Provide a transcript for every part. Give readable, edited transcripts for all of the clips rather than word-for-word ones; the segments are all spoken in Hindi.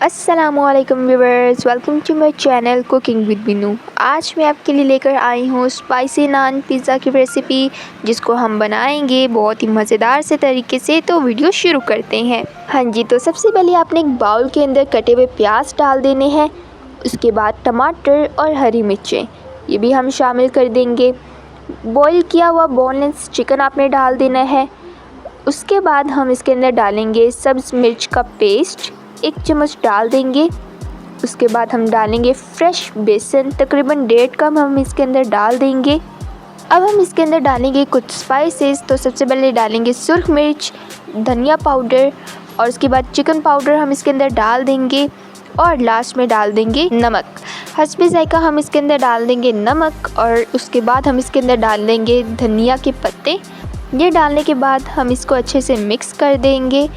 अस्सलामुअलैकुम viewers, welcome to my channel cooking with Binu. आज मैं आपके लिए लेकर आई हूँ स्पाइसी नान पिज़्ज़ा की रेसिपी, जिसको हम बनाएंगे बहुत ही मज़ेदार से तरीके से। तो वीडियो शुरू करते हैं। हाँ जी, तो सबसे पहले आपने एक बाउल के अंदर कटे हुए प्याज डाल देने हैं। उसके बाद टमाटर और हरी मिर्चें ये भी हम शामिल कर देंगे। बॉईल किया हुआ बोनलेस चिकन आपने डाल देना है। उसके बाद हम इसके अंदर डालेंगे सब्ज़ मिर्च का पेस्ट, 1 चम्मच डाल देंगे। उसके बाद हम डालेंगे फ्रेश बेसन, तकरीबन 1.5 कप हम इसके अंदर डाल देंगे। अब हम इसके अंदर डालेंगे कुछ स्पाइसेस। तो सबसे पहले डालेंगे सुरख मिर्च, धनिया पाउडर और उसके बाद चिकन पाउडर हम इसके अंदर डाल देंगे। और लास्ट में डाल देंगे नमक, हस्बे ज़ायका हम इसके अंदर डाल देंगे नमक। और उसके बाद हम इसके अंदर डाल देंगे धनिया के पत्ते। ये डालने के बाद हम इसको अच्छे से मिक्स कर देंगे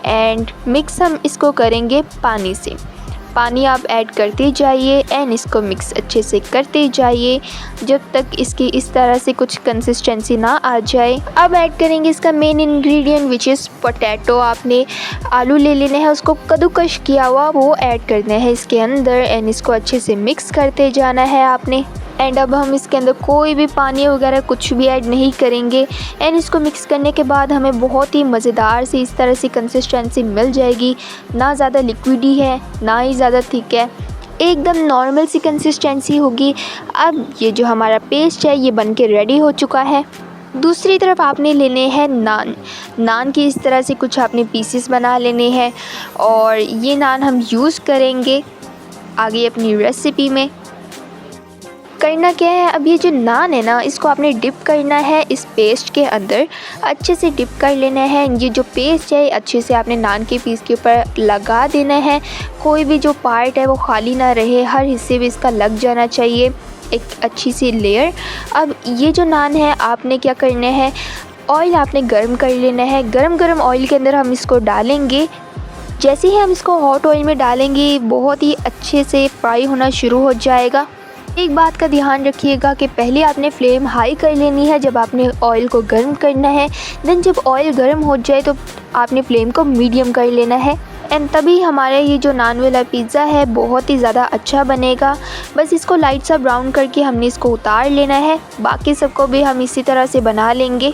एंड मिक्स हम इसको करेंगे पानी से। पानी आप ऐड करते जाइए एंड इसको मिक्स अच्छे से करते जाइए जब तक इसकी इस तरह से कुछ कंसिस्टेंसी ना आ जाए। अब ऐड करेंगे इसका main ingredient which is potato. आपने आलू ले लेने हैं, उसको कद्दूकश किया हुआ वो ऐड करना है इसके अंदर एंड इसको अच्छे से मिक्स करते जाना है आपने। एंड अब हम इसके अंदर कोई भी पानी वगैरह कुछ भी ऐड नहीं करेंगे एंड इसको मिक्स करने के बाद हमें बहुत ही मज़ेदार सी इस तरह से कंसिस्टेंसी मिल जाएगी। ना ज़्यादा लिक्विडी है ना ही ज़्यादा थिक है, एकदम नॉर्मल सी कंसिस्टेंसी होगी। अब ये जो हमारा पेस्ट है ये बन के रेडी हो चुका है। दूसरी तरफ आपने लेने हैं नान की इस तरह से कुछ आपने पीसेस बना लेने हैं और ये नान हम यूज़ करेंगे आगे अपनी रेसिपी में। करना क्या है, अब ये जो नान है ना इसको आपने डिप करना है इस पेस्ट के अंदर, अच्छे से डिप कर लेना है। ये जो पेस्ट है अच्छे से आपने नान के पीस के ऊपर लगा देना है। कोई भी जो पार्ट है वो खाली ना रहे, हर हिस्से में इसका लग जाना चाहिए एक अच्छी सी लेयर। अब ये जो नान है आपने क्या करना है, ऑयल आपने गर्म कर लेना है। गरम ऑयल के अंदर हम इसको डालेंगे। जैसे ही हम इसको हॉट ऑयल में डालेंगे बहुत ही अच्छे से फ्राई होना शुरू हो जाएगा। एक बात का ध्यान रखिएगा कि पहले आपने फ्लेम हाई कर लेनी है जब आपने ऑयल को गर्म करना है। देन जब ऑयल गर्म हो जाए तो आपने फ्लेम को मीडियम कर लेना है एंड तभी हमारा ये जो नान वाला पिज़्ज़ा है बहुत ही ज़्यादा अच्छा बनेगा। बस इसको लाइट सा ब्राउन करके हमने इसको उतार लेना है। बाकी सबको भी हम इसी तरह से बना लेंगे।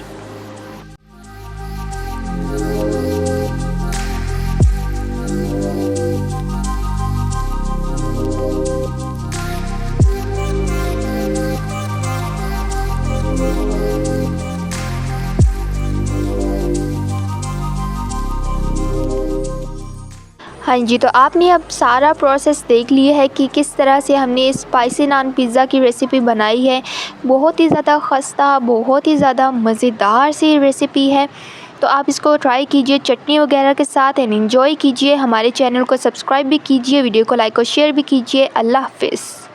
हाँ जी, तो आपने अब सारा प्रोसेस देख लिया है कि किस तरह से हमने स्पाइसी नान पिज़्ज़ा की रेसिपी बनाई है। बहुत ही ज़्यादा खस्ता, बहुत ही ज़्यादा मज़ेदार सी रेसिपी है। तो आप इसको ट्राई कीजिए चटनी वगैरह के साथ एंड एंजॉय कीजिए। हमारे चैनल को सब्सक्राइब भी कीजिए, वीडियो को लाइक और शेयर भी कीजिए। अल्लाह हाफ़िज़।